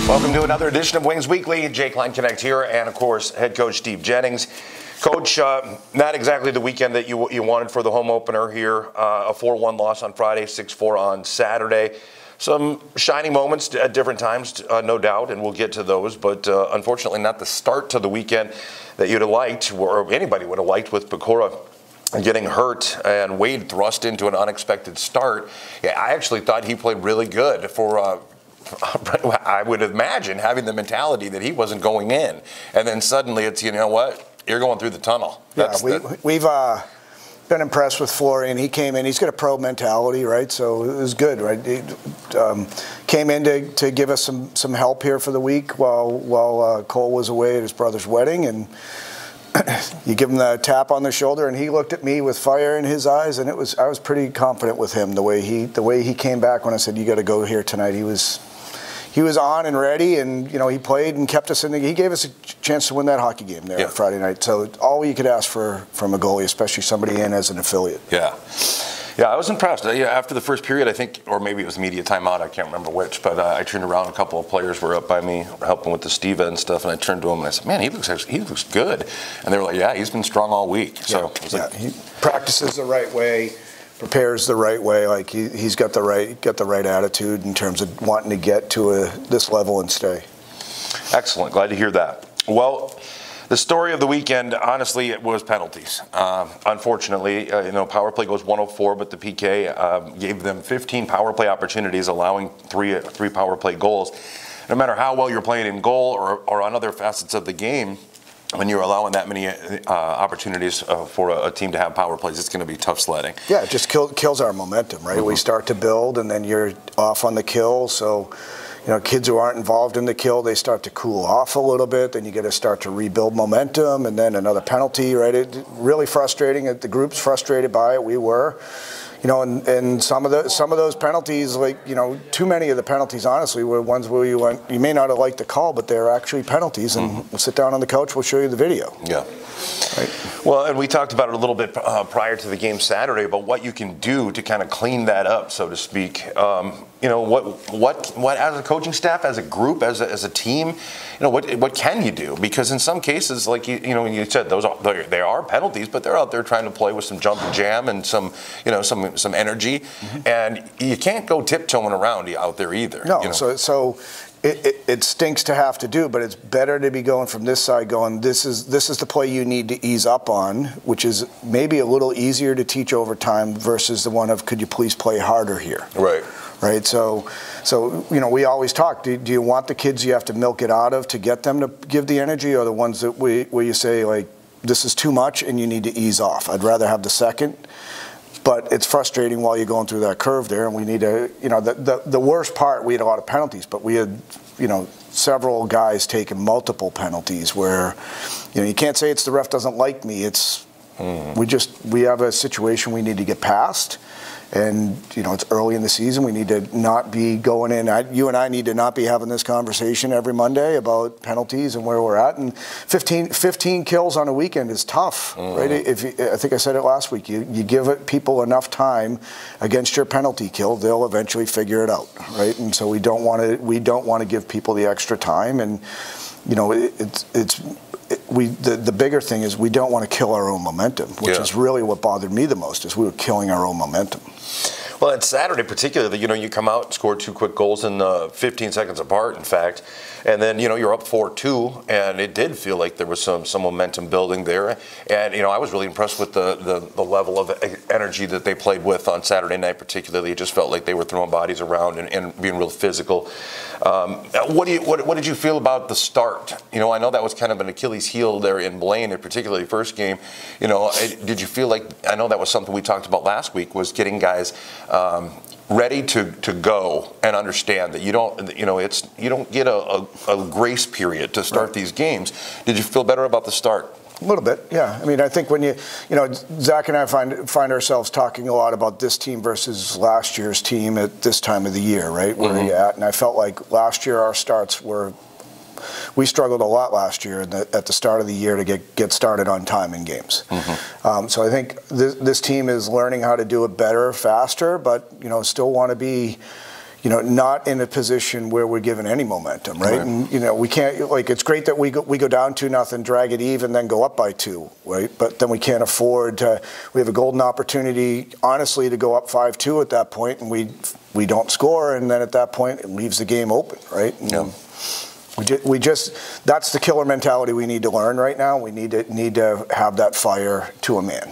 Welcome to another edition of Wings Weekly. Jake Line Connect here, and of course, head coach Steve Jennings. Coach, not exactly the weekend that you wanted for the home opener here. A 4-1 loss on Friday, 6-4 on Saturday. Some shining moments at different times, no doubt, and we'll get to those. But unfortunately, not the start to the weekend that you'd have liked, or anybody would have liked, with Pecora getting hurt and Wade thrust into an unexpected start. Yeah, I actually thought he played really good for. I would imagine having the mentality that he wasn't going in, and then suddenly it's, you know what, you're going through the tunnel. We've been impressed with Florian. He came in, he's got a pro mentality, right? So it was good, right? He came in to give us some help here for the week while Cole was away at his brother's wedding, and you give him the tap on the shoulder, and he looked at me with fire in his eyes, and I was pretty confident with him the way he came back when I said, you got to go here tonight. He was on and ready, and he played and kept us in he gave us a chance to win that hockey game there on Friday night. So all you could ask from a goalie, especially somebody in as an affiliate. Yeah, I was impressed. After the first period, I think, or maybe it was media timeout, I can't remember which, but I turned around, a couple of players were up by me helping with the Steve and stuff, and I turned to him and I said, man, he looks good. And they were like, yeah, he's been strong all week. So he practices the right way, prepares the right way. Like he's got the right attitude in terms of wanting to get to this level and stay. Excellent. Glad to hear that. Well, the story of the weekend, honestly, it was penalties. Unfortunately, power play goes 104, but the PK gave them 15 power play opportunities, allowing three power play goals. No matter how well you're playing in goal or on other facets of the game, when you're allowing that many opportunities for a team to have power plays, it's going to be tough sledding. Yeah, it just kills our momentum, right? We start to build, and then you're off on the kill, so kids who aren't involved in the kill, they start to cool off a little bit. Then you got to start to rebuild momentum, and then another penalty, right? It really frustrating. The group's frustrated by it. We were, and some of those penalties, too many of the penalties, honestly, were ones where you may not have liked the call, but they're actually penalties. And we'll sit down on the couch. We'll show you the video. Yeah. Right. Well, and we talked about it a little bit prior to the game Saturday about what you can do to kind of clean that up, so to speak. What as a coaching staff, as a group, as a team, what can you do? Because in some cases, like you said, they are penalties, but they're out there trying to play with some jump and jam and some energy, and you can't go tiptoeing around out there either. No, so. It stinks to have to do, but it's better to be going from this side going, this is the play you need to ease up on, which is maybe a little easier to teach over time versus the one of, could you please play harder here? Right. So we always talk, do you want the kids you have to milk it out of to get them to give the energy, or the ones that where you say, like, this is too much and you need to ease off? I'd rather have the second. But it's frustrating while you're going through that curve there, and we need to, the worst part, we had a lot of penalties, but we had, several guys taking multiple penalties where, you can't say it's the ref doesn't like me. It's, we have a situation we need to get past. And, it's early in the season. We need to not be going in. You and I need to not be having this conversation every Monday about penalties and where we're at. And 15 kills on a weekend is tough, right? I think I said it last week. You give people enough time against your penalty kill, they'll eventually figure it out, right? And so we don't want to give people the extra time. And, the bigger thing is we don't want to kill our own momentum, which is really what bothered me the most, is we were killing our own momentum. Well, on Saturday particularly, you come out, score 2 quick goals in 15 seconds apart, in fact, and then, you're up 4-2, and it did feel like there was some momentum building there. And, I was really impressed with the level of energy that they played with on Saturday night particularly. It just felt like they were throwing bodies around and being real physical. What did you feel about the start? I know that was kind of an Achilles heel there in Blaine, in particularly first game. Did you feel like, I know that was something we talked about last week, was getting guys ready to go and understand that you don't get a grace period to start these games. Did you feel better about the start? A little bit, yeah. I mean, I think when Zach and I find ourselves talking a lot about this team versus last year's team at this time of the year, right? Where are you at? And I felt like last year our starts were we struggled a lot last year at the start of the year to get started on time in games. Mm-hmm. So I think this team is learning how to do it better, faster, but still want to be, not in a position where we're given any momentum, right? And we can't, like, it's great that we go down 2-0, drag it even, then go up by 2, right? But then we can't afford to. We have a golden opportunity, honestly, to go up 5-2 at that point, and we don't score, and then at that point it leaves the game open, right? And we just that's the killer mentality we need to learn right now. We need to have that fire to a man.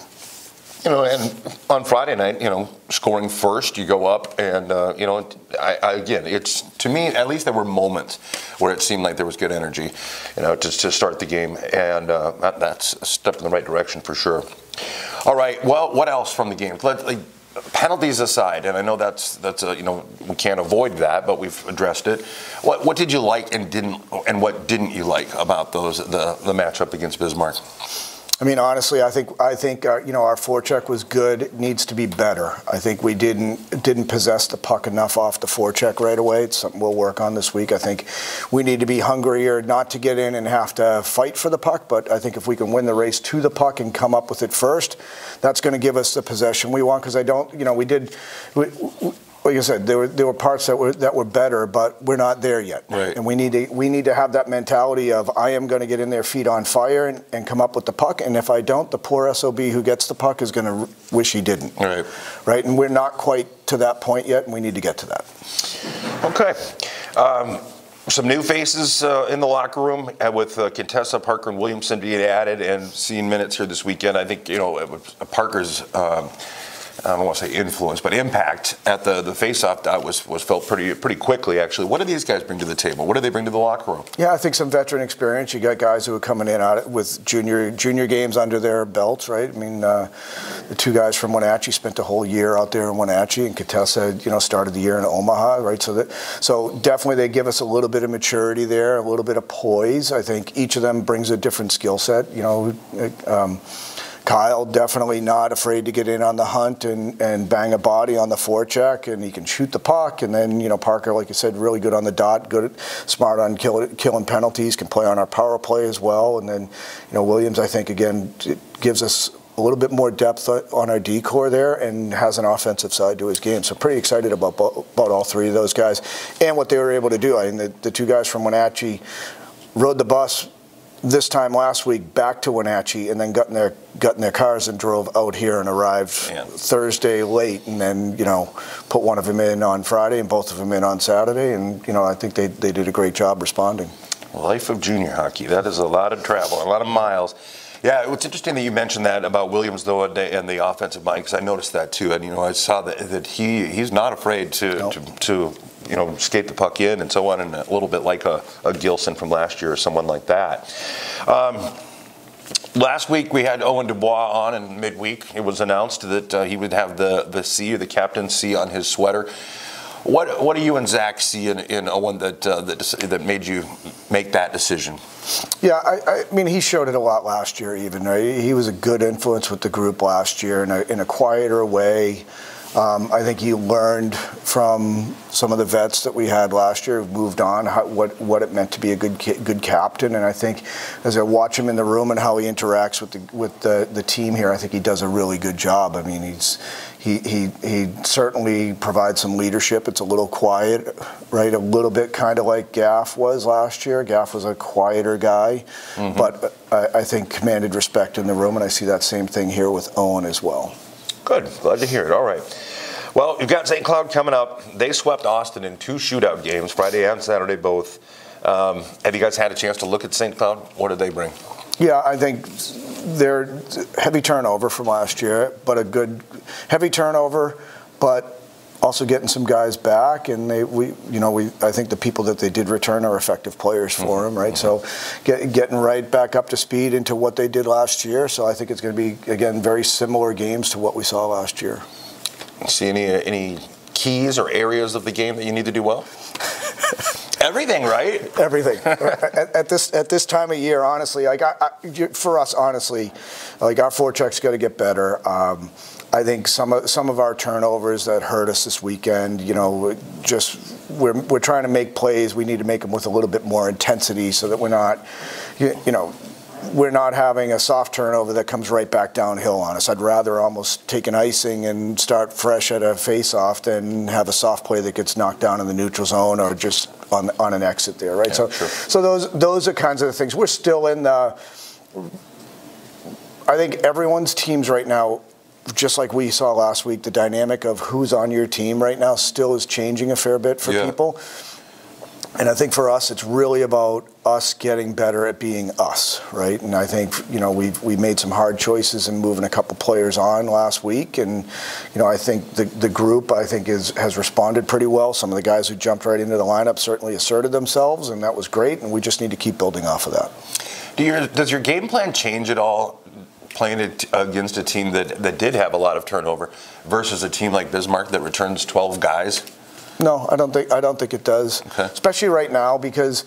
And on Friday night, scoring first, you go up, and again, it's, to me, at least there were moments where it seemed like there was good energy, to start the game, and that's a step in the right direction for sure. All right, well, what else from the game? Penalties aside, and I know that's we can't avoid that, but we've addressed it. What did you like and what didn't you like about the matchup against Bismarck? I mean, honestly, I think our forecheck was good. It needs to be better. I think we didn't possess the puck enough off the forecheck right away. It's something we'll work on this week. I think we need to be hungrier, not to get in and have to fight for the puck, but I think if we can win the race to the puck and come up with it first, that's going to give us the possession we want. Because like I said, there were parts that were better, but we're not there yet. Right. And we need to have that mentality of, I am going to get in there feet on fire and come up with the puck. And if I don't, the poor SOB who gets the puck is going to wish he didn't. Right. Right. And we're not quite to that point yet, and we need to get to that. Okay. Some new faces in the locker room with Contessa, Parker, and Williamson being added and seeing minutes here this weekend. I think Parker's. I don't want to say influence, but impact at the face-off was felt pretty quickly, actually. What do these guys bring to the table? What do they bring to the locker room? Yeah, I think some veteran experience. You got guys who are coming in out with junior games under their belts, right? I mean, the two guys from Wenatchee spent a whole year out there in Wenatchee, and Contessa, started the year in Omaha, right? So definitely they give us a little bit of maturity there, a little bit of poise. I think each of them brings a different skill set. Kyle, definitely not afraid to get in on the hunt and bang a body on the forecheck, and he can shoot the puck. And then, Parker, like you said, really good on the dot, smart on killing penalties, can play on our power play as well. And then, Williams, I think, again, it gives us a little bit more depth on our D-core there and has an offensive side to his game. So pretty excited about all three of those guys and what they were able to do. I mean, the two guys from Wenatchee rode the bus this time last week back to Wenatchee and then got in their cars and drove out here and arrived Thursday late, and then put one of them in on Friday and both of them in on Saturday, and I think they did a great job responding. Life of junior hockey. That is a lot of travel, a lot of miles. Yeah, it's interesting that you mentioned that about Williams, though, and the offensive mind, because I noticed that too, and I saw that he's not afraid to skate the puck in and so on, and a little bit like a Gilson from last year or someone like that. Last week we had Owen Dubois on, and midweek it was announced that he would have the C, or the captain's C, on his sweater. What do you and Zach see in Owen that made you make that decision? Yeah, I mean, he showed it a lot last year even. Right? He was a good influence with the group last year in a quieter way. I think he learned from some of the vets that we had last year, moved on, what it meant to be a good captain. And I think as I watch him in the room and how he interacts with the team here, I think he does a really good job. I mean, he certainly provides some leadership. It's a little quiet, right? A little bit kind of like Gaff was last year. Gaff was a quieter guy, but I think commanded respect in the room, and I see that same thing here with Owen as well. Good. Glad to hear it. All right. Well, you've got St. Cloud coming up. They swept Austin in 2 shootout games, Friday and Saturday both. Have you guys had a chance to look at St. Cloud? What did they bring? Yeah, I think they're heavy turnover from last year, but a good heavy turnover, but also getting some guys back, and I think the people that they did return are effective players for them, right? So getting right back up to speed into what they did last year. So I think it's going to be, again, very similar games to what we saw last year. See any keys or areas of the game that you need to do well? Everything, right? Everything. At this time of year, honestly, for us, honestly, our forecheck's got to get better. I think some of our turnovers that hurt us this weekend, we're trying to make plays. We need to make them with a little bit more intensity so that we're not, we're not having a soft turnover that comes right back downhill on us. I'd rather almost take an icing and start fresh at a face-off than have a soft play that gets knocked down in the neutral zone or just on an exit there, right? Yeah, So those are kinds of the things. We're still in the. I think everyone's teams right now, just like we saw last week, the dynamic of who's on your team right now still is changing a fair bit for people. And I think for us, it's really about us getting better at being us, right? And I think, we made some hard choices in moving a couple players on last week. And, I think the group, has responded pretty well. Some of the guys who jumped right into the lineup certainly asserted themselves, and that was great. And we just need to keep building off of that. Does your game plan change at all playing against a team that did have a lot of turnover versus a team like Bismarck that returns 12 guys? No, I don't think it does. Okay. Especially right now because,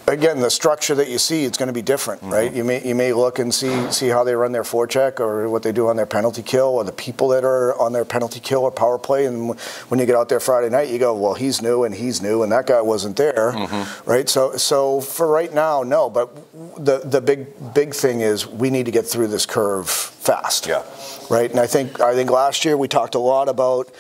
again, the structure that you see, it's going to be different, right? You may look and see how they run their forecheck or what they do on their penalty kill or the people that are on their penalty kill or power play. And when you get out there Friday night, you go, well, he's new and that guy wasn't there, right? So for right now, no. But the big thing is we need to get through this curve fast, right? And I think last year we talked a lot about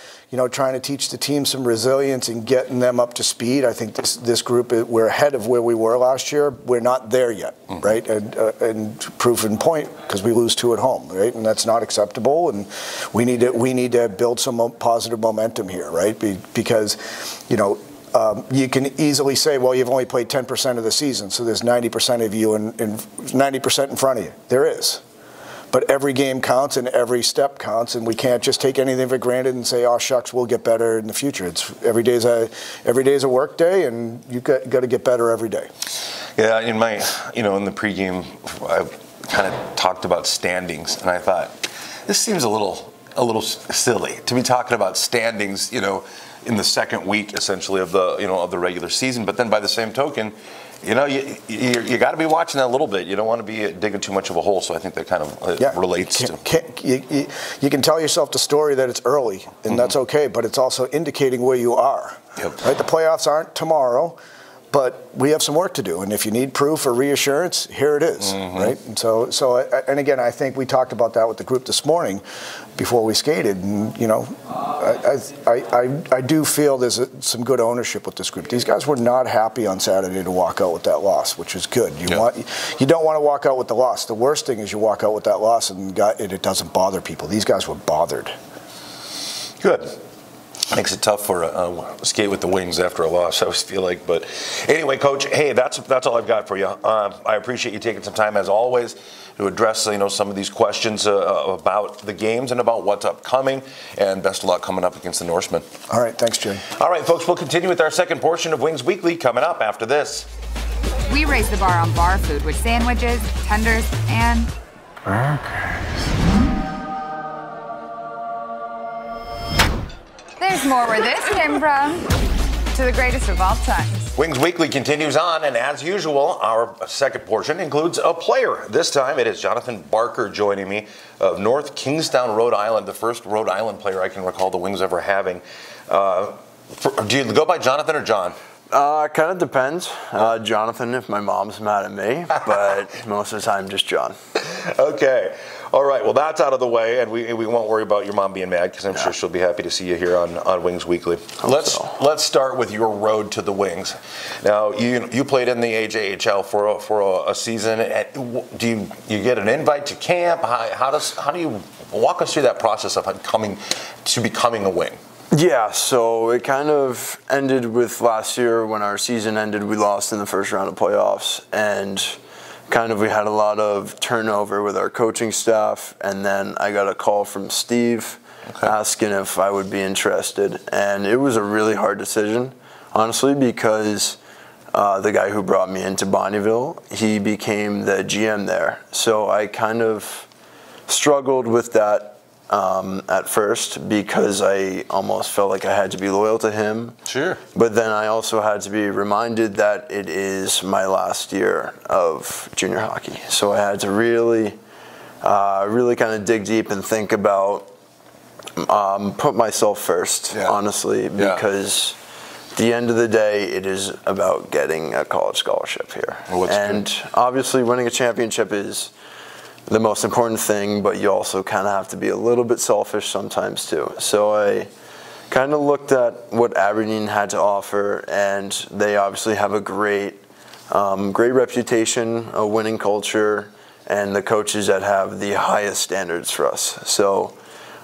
trying to teach the team some resilience and getting them up to speed. I think this group, we're ahead of where we were last year. We're not there yet, right? And proof in point, because we lose 2 at home, right? And that's not acceptable. And we need to build some positive momentum here, right? Because, you can easily say, well, you've only played 10% of the season, so there's 90% of you and 90% in front of you. There is. But every game counts and every step counts, and we can't just take anything for granted and say, "Oh shucks, we'll get better in the future." It's every day's a work day, and you've got to get better every day. Yeah, in the pregame, I kind of talked about standings, and I thought this seems a little silly to be talking about standings, in the second week essentially of the regular season. But then by the same token, you got to be watching that a little bit. You don't want to be digging too much of a hole. So I think that kind of relates to. You can tell yourself the story that it's early, and that's okay. But it's also indicating where you are. Yep. Right? The playoffs aren't tomorrow, but we have some work to do. And if you need proof or reassurance, here it is. Right? And so again, I think we talked about that with the group this morning before we skated. And I do feel there's some good ownership with this group. These guys were not happy on Saturday to walk out with that loss, which is good. You don't want to walk out with the loss. The worst thing is you walk out with that loss and it doesn't bother people. These guys were bothered. Good. Makes it tough for a skate with the Wings after a loss, I always feel like. But anyway, Coach, hey, that's all I've got for you. I appreciate you taking some time, as always, to address some of these questions about the games and about what's upcoming. And best of luck coming up against the Norsemen. All right, thanks, Jay. All right, folks, we'll continue with our second portion of Wings Weekly coming up after this. We raise the bar on bar food with sandwiches, tenders, and there's more where this came from. To the greatest of all times. Wings Weekly continues on, and as usual, our second portion includes a player. This time it is Jon Barker joining me of North Kingstown, Rhode Island, the first Rhode Island player I can recall the Wings ever having. Do you go by Jonathan or John? Kind of depends. Jonathan, if my mom's mad at me, but most of the time just John. Okay. All right. Well, that's out of the way, and we won't worry about your mom being mad because I'm sure she'll be happy to see you here on Wings Weekly. Let's start with your road to the Wings. Now, you played in the AJHL for a season. Do you get an invite to camp? How do you walk us through that process of becoming a Wing? Yeah, so it kind of ended with last year when our season ended. We lost in the first round of playoffs, and kind of we had a lot of turnover with our coaching staff, and then I got a call from Steve asking if I would be interested, and it was a really hard decision, honestly, because the guy who brought me into Bonnyville, he became the GM there, so I kind of struggled with that at first because I almost felt like I had to be loyal to him. Sure. But then I also had to be reminded that it is my last year of junior hockey. So I had to really kind of dig deep and think about, put myself first, honestly, because the end of the day, it is about getting a college scholarship here. And obviously winning a championship is the most important thing, but you also kind of have to be a little bit selfish sometimes too. So I kind of looked at what Aberdeen had to offer, and they obviously have a great reputation, a winning culture, and the coaches that have the highest standards for us. So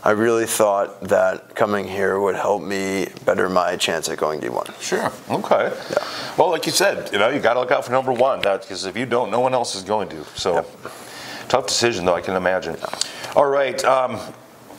I really thought that coming here would help me better my chance at going D1. Sure. Okay. Yeah. Well, like you said, you got to look out for number one. Because if you don't, no one else is going to. So, tough decision, though, I can imagine. Yeah. All right.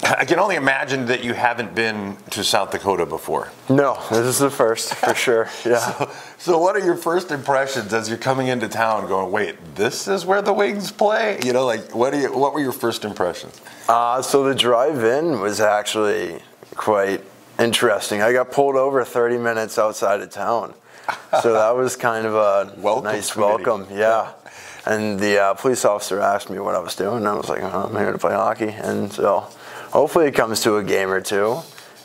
I can only imagine that you haven't been to South Dakota before. No, this is the first, for sure. Yeah. So what are your first impressions as you're coming into town going, wait, this is where the Wings play? What were your first impressions? So the drive-in was actually quite interesting. I got pulled over 30 minutes outside of town. So that was kind of a nice welcome. Yeah. And the police officer asked me what I was doing, and I was like, I'm here to play hockey. And so hopefully it comes to a game or two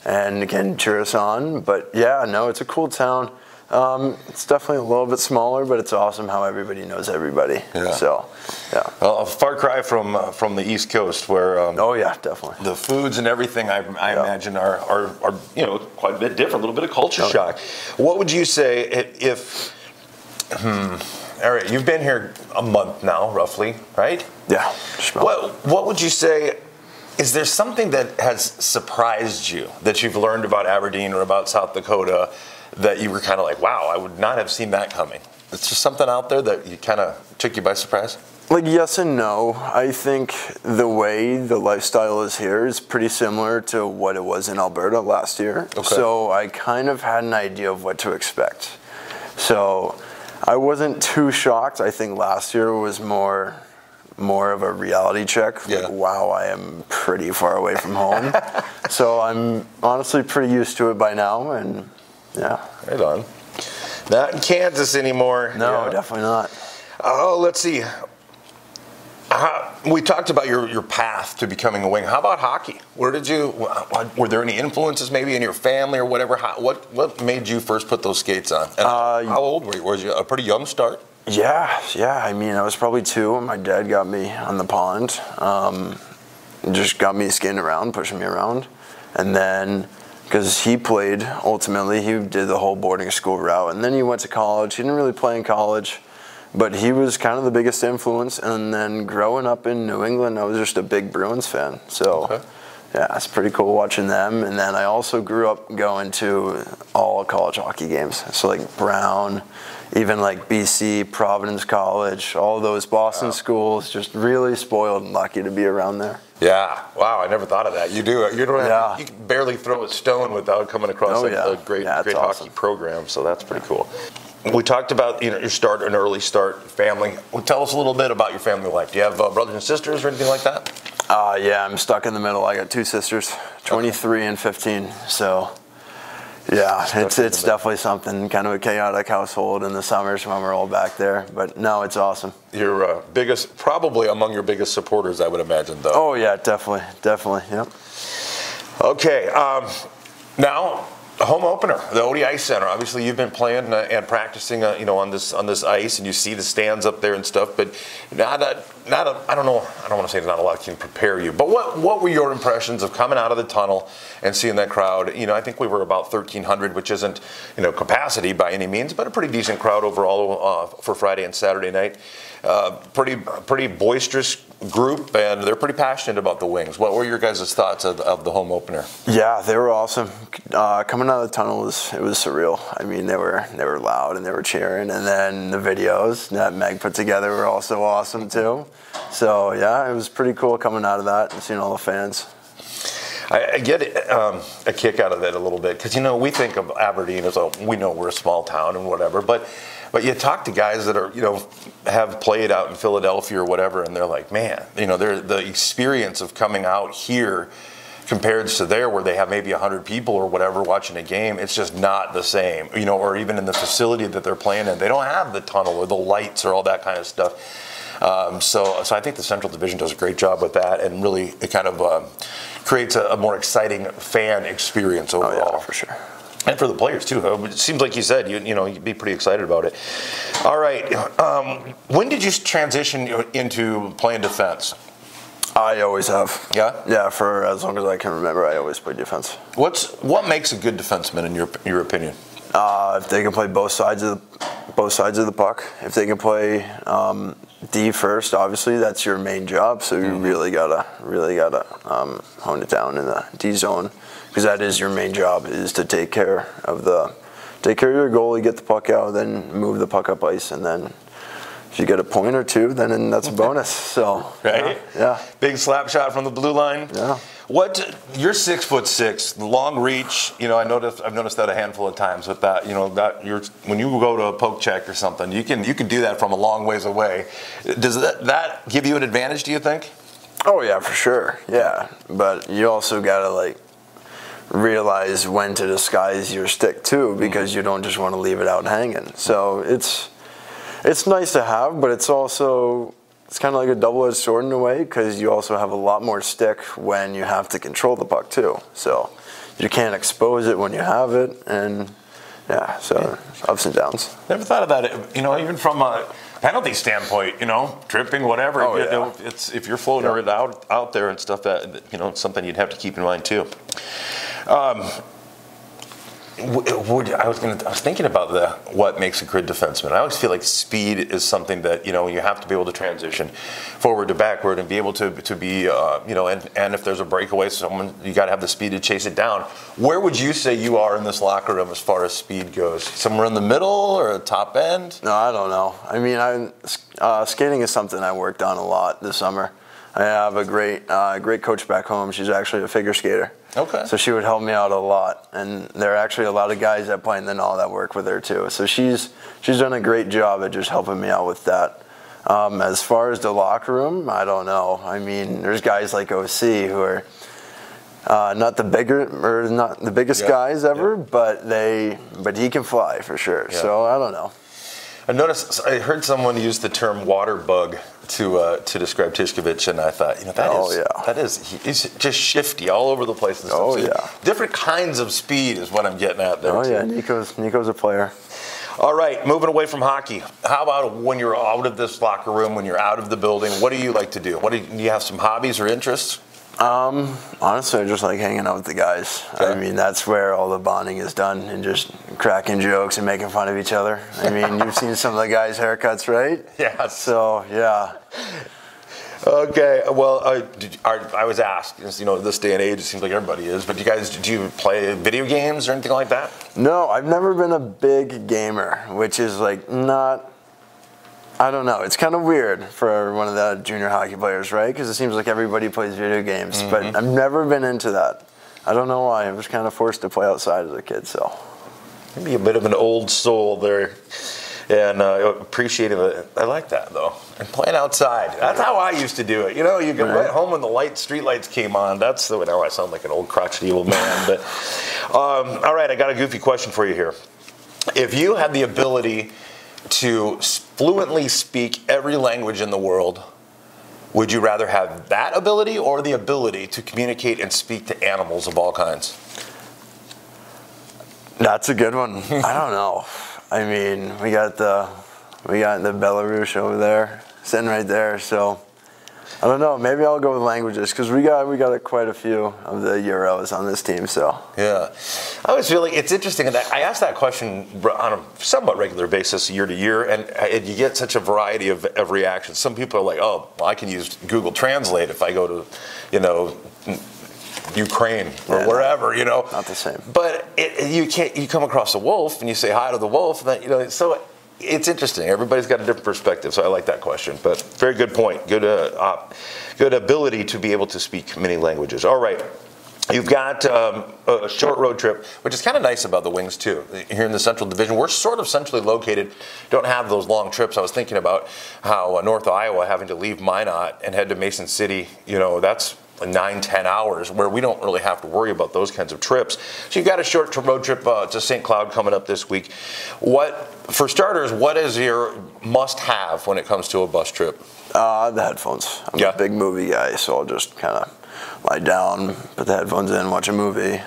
and can cheer us on. But yeah, no, it's a cool town. It's definitely a little bit smaller, but it's awesome how everybody knows everybody. Yeah. So, yeah. Well, a far cry from the East Coast, where oh yeah, definitely. The foods and everything I imagine are quite a bit different, a little bit of culture shock. What would you say if? All right, you've been here a month now, roughly, right? Yeah. What would you say? Is there something that has surprised you that you've learned about Aberdeen or about South Dakota that you were kind of like, wow, I would not have seen that coming? It's just something out there that you kind of took you by surprise? Like, yes and no. I think the way the lifestyle is here is pretty similar to what it was in Alberta last year. Okay. So I kind of had an idea of what to expect. So I wasn't too shocked. I think last year was more of a reality check. Yeah. Like, wow, I am pretty far away from home. So I'm honestly pretty used to it by now, and yeah. Right on. Not in Kansas anymore. No, definitely not. Oh, let's see. We talked about your path to becoming a Wing. How about hockey? Were there any influences maybe in your family or whatever? What made you first put those skates on? And how old were you? Was you a pretty young start? Yeah. I mean, I was probably 2 when my dad got me on the pond. Just got me skating around, pushing me around. And then, because he played, ultimately, he did the whole boarding school route. And then he went to college. He didn't really play in college, but he was kind of the biggest influence. And then growing up in New England, I was just a big Bruins fan. So, yeah, it's pretty cool watching them. And then I also grew up going to all college hockey games. So, like Brown, even like BC, Providence College, all those Boston schools, just really spoiled and lucky to be around there. Yeah. Wow, I never thought of that. You do. You can barely throw a stone without coming across a great awesome hockey program, so that's pretty cool. We talked about your start, an early start, family. Well, tell us a little bit about your family life. Do you have brothers and sisters or anything like that? Yeah, I'm stuck in the middle. I got 2 sisters, 23 and 15, so yeah, it's definitely something, kind of a chaotic household in the summers when we're all back there. But no, it's awesome. Your probably among your biggest supporters, I would imagine, though. Oh yeah, definitely, yep. Okay, now the home opener, the Odde Ice Center. Obviously, you've been playing and practicing, on this ice, and you see the stands up there and stuff. But I don't know. I don't want to say not a lot can prepare you. But what were your impressions of coming out of the tunnel and seeing that crowd? I think we were about 1,300, which isn't capacity by any means, but a pretty decent crowd overall for Friday and Saturday night. Pretty boisterous group, and they're pretty passionate about the Wings. What were your guys' thoughts of the home opener? Yeah, they were awesome. Coming out of the tunnel was surreal. I mean, they were loud and they were cheering, and then the videos that Meg put together were also awesome too. So yeah, it was pretty cool coming out of that and seeing all the fans. I get a kick out of it a little bit because we think of Aberdeen as we know we're a small town and whatever, but you talk to guys that are have played out in Philadelphia or whatever, and they're like, man, they're the experience of coming out here compared to there where they have maybe 100 people or whatever watching a game, it's just not the same. Or even in the facility that they're playing in, they don't have the tunnel or the lights or all that kind of stuff. So I think the Central Division does a great job with that, and really it kind of creates a more exciting fan experience overall. Oh, yeah, for sure. And for the players too. It seems like you said you'd be pretty excited about it. All right. When did you transition into playing defense? I always have. Yeah? Yeah, for as long as I can remember, I always played defense. What makes a good defenseman in your opinion? If they can play both sides of the puck, if they can play D first, obviously that's your main job. So you really gotta hone it down in the D zone, because that is your main job, is to take care of your goalie, get the puck out, then move the puck up ice, and then if you get a point or two, then that's a bonus. So right, yeah. Big slap shot from the blue line. Yeah. You're 6'6", long reach. I've noticed that a handful of times with that. When you go to a poke check or something, you can do that from a long ways away. Does that give you an advantage, do you think? Oh yeah, for sure. Yeah, but you also gotta realize when to disguise your stick too, because you don't just want to leave it out hanging. So it's nice to have, but it's kind of like a double-edged sword in a way, because you also have a lot more stick when you have to control the puck too. So you can't expose it when you have it, and ups and downs. Never thought of that. Even from a penalty standpoint, tripping, whatever. Oh, yeah. It's if you're floating it out there and stuff, that it's something you'd have to keep in mind too. I was thinking about what makes a good defenseman. I always feel like speed is something that you have to be able to transition forward to backward and be able to be and if there's a breakaway, you got to have the speed to chase it down. Where would you say you are in this locker room as far as speed goes? Somewhere in the middle or top end? No, I don't know. I mean, skating is something I worked on a lot this summer. I have a great coach back home. She's actually a figure skater. Okay. So she would help me out a lot, and there are actually a lot of guys that play in the NAL that work with her too. So she's done a great job at just helping me out with that. As far as the locker room, I don't know. I mean, there's guys like OC who are not the biggest guys ever, but he can fly for sure. Yeah. So I don't know. I heard someone use the term water bug to describe Tishkovich, and I thought, he's just shifty all over the place. And stuff. So different kinds of speed is what I'm getting at there. Oh too. yeah, Nico's a player. All right, moving away from hockey. How about when you're out of this locker room, when you're out of the building? What do you like to do? Do you have some hobbies or interests? Honestly, I just like hanging out with the guys. Okay. I mean, that's where all the bonding is done, and just cracking jokes and making fun of each other. I mean, you've seen some of the guys' haircuts, right? Yeah. So, yeah. Okay. Well, I was asked, this day and age, it seems like everybody is, but do you play video games or anything like that? No, I've never been a big gamer, which is I don't know. It's kind of weird for one of the junior hockey players, right? Because it seems like everybody plays video games, but I've never been into that. I don't know why. I was kind of forced to play outside as a kid, so. Maybe a bit of an old soul there, and appreciating it. I like that, though. And playing outside. That's how I used to do it. You get right home when the street lights came on. That's the way. Now I sound like an old crotchety old man. But all right, I got a goofy question for you here. If you had the ability to fluently speak every language in the world, would you rather have that ability or the ability to communicate and speak to animals of all kinds? That's a good one. I don't know. I mean, we got the Belarus over there, sitting right there. So I don't know. Maybe I'll go with languages, because we got quite a few of the Euros on this team. So yeah, I always feel like it's interesting that I ask that question on a somewhat regular basis, year to year, and you get such a variety of reactions. Some people are like, "Oh, well, I can use Google Translate if I go to, Ukraine or wherever, Not the same. But you come across a wolf and you say hi to the wolf, and then, so it's interesting. Everybody's got a different perspective, so I like that question. But very good point. Good ability to be able to speak many languages. All right. You've got a short road trip, which is kind of nice about the Wings, too. Here in the Central Division, we're sort of centrally located, don't have those long trips. I was thinking about how North Iowa having to leave Minot and head to Mason City, that's 9-10 hours, where we don't really have to worry about those kinds of trips. So you've got a short road trip to St. Cloud coming up this week. For starters, what is your must-have when it comes to a bus trip? The headphones. I'm a big movie guy, so I'll just kind of lie down, put the headphones in, watch a movie,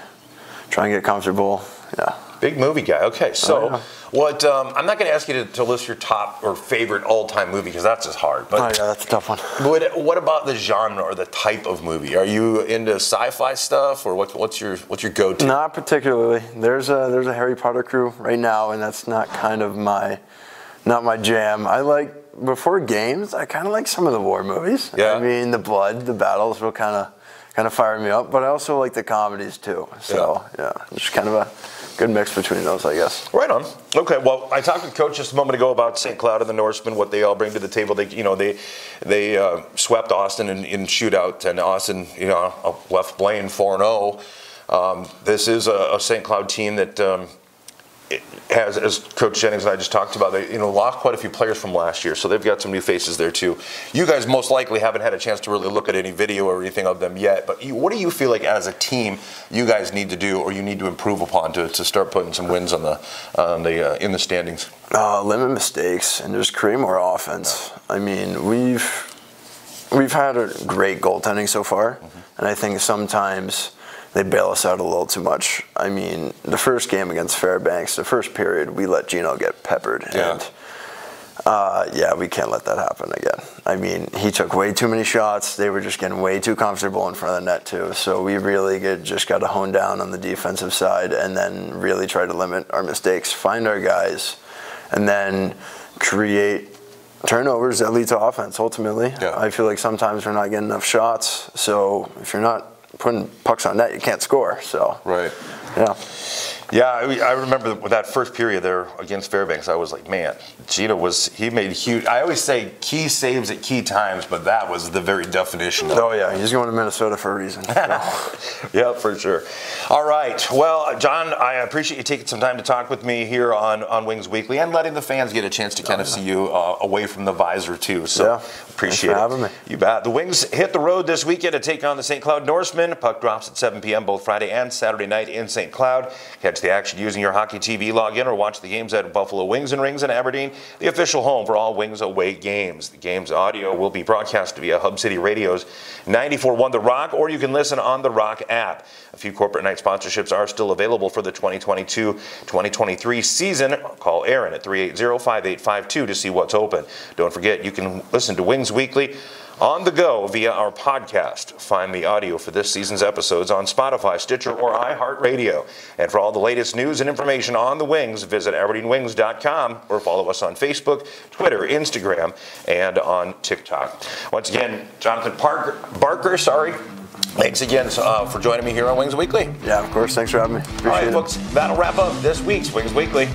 try and get comfortable. Yeah. Big movie guy. Okay, so what? I'm not going to ask you to list your top or favorite all-time movie because that's just hard. But that's a tough one. What about the genre or the type of movie? Are you into sci-fi stuff, or what's your go-to? Not particularly. There's a Harry Potter crew right now, and that's not my jam. I like, before games, I kind of like some of the war movies. Yeah. I mean, the blood, the battles will kind of fire me up, but I also like the comedies too. So just kind of a good mix between those, I guess. Right on. Okay. Well, I talked with Coach just a moment ago about St. Cloud and the Norsemen, what they all bring to the table. They swept Austin in shootout, and Austin left Blaine 4-0. This is a St. Cloud team that has, as Coach Jennings and I just talked about, they lost quite a few players from last year, so they've got some new faces there too. You guys most likely haven't had a chance to really look at any video or anything of them yet, but what do you feel like as a team you guys need to do or you need to improve upon to start putting some wins in the standings? Limit mistakes and just create more offense. I mean, we've had a great goaltending so far, and I think sometimes they bail us out a little too much. I mean, the first game against Fairbanks, the first period, we let Gino get peppered. Yeah. And we can't let that happen again. I mean, he took way too many shots. They were just getting way too comfortable in front of the net too. So we really just got to hone down on the defensive side and then really try to limit our mistakes, find our guys, and then create turnovers that lead to offense ultimately. Yeah. I feel like sometimes we're not getting enough shots. So if you're not putting pucks on net, you can't score. So I remember with that first period there against Fairbanks, I was like, man, Gino he made huge. I always say key saves at key times, but that was the very definition of it. He's going to Minnesota for a reason. So. Yeah, for sure. All right, well, John, I appreciate you taking some time to talk with me here on Wings Weekly and letting the fans get a chance to kind of see you away from the visor too. So appreciate it. Thanks for having me. You bet. The Wings hit the road this weekend to take on the St. Cloud Norsemen. Puck drops at 7 p.m. both Friday and Saturday night in St. Cloud. Catch the action using your Hockey TV login or watch the games at Buffalo Wings and Rings in Aberdeen, the official home for all Wings away games. The game's audio will be broadcast via Hub City Radio's 94.1 The Rock, or you can listen on the Rock app. A few corporate night sponsorships are still available for the 2022-2023 season. Call Aaron at 380-5852 to see what's open. Don't forget, you can listen to Wings Weekly on the go via our podcast. Find the audio for this season's episodes on Spotify, Stitcher, or iHeartRadio. And for all the latest news and information on the Wings, visit AberdeenWings.com or follow us on Facebook, Twitter, Instagram, and on TikTok. Once again, Jonathan Barker, thanks again for joining me here on Wings Weekly. Yeah, of course. Thanks for having me. Appreciate All right, it. folks, that'll wrap up this week's Wings Weekly.